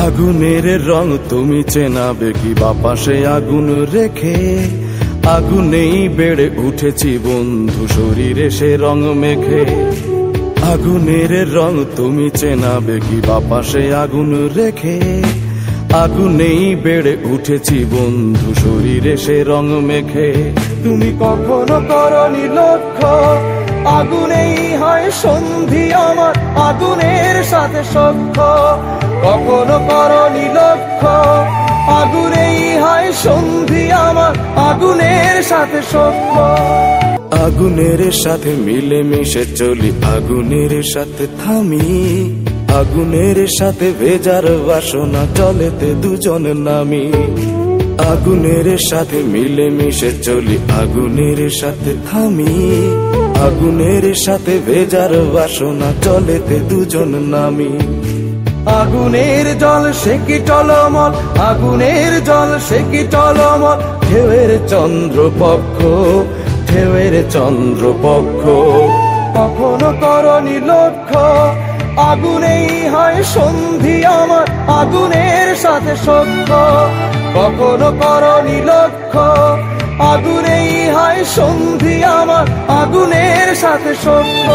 আগুনের রং তুমি চেনাবে কি বাপাশে আগুন রেখে, আগুনেই বেড়ে উঠেছি বন্ধু শরীরে সে রং মেখে। আগুনের রং তুমি চেনাবে কি বাপাশে আগুন রেখে, আগুনেই বেড়ে উঠেছি বন্ধু শরীরে সে রং মেখে। তুমি কখনো করনি লক্ষ্য, আগুনেই হয় সন্ধি আমার আগুনের সাথে সখ্য। কখনো করনি লক্ষ্য, আগুনেই হয় সন্ধি আমার আগুনের সাথে সখ্য। আগুনের সাথে মিলে মিশে চলি, আগুনের সাথে থামি, আগুনের সাথে ভেজার বাসনা চলেতে দুজন নামি। আগুনের সাথে মিলে মিশে চলি, আগুনের সাথে থামি, আগুনের সাথে ভেজার বাসনা চলেতে দুজন নামি। আগুনের জল সে কি টলমল, আগুনের জল সে কি টলমল, ঢেউয়ের চন্দ্রপক্ষ, ঢেউয়ের চন্দ্রপক্ষ। কখনো করনি লক্ষ্য, আগুনেই হয় সন্ধি আমার আগুনের সাথে সখ্য। কখনো করনি লক্ষ্য, আগুনেই হয় সন্ধি আমার আগুনের সাথে সখ্য।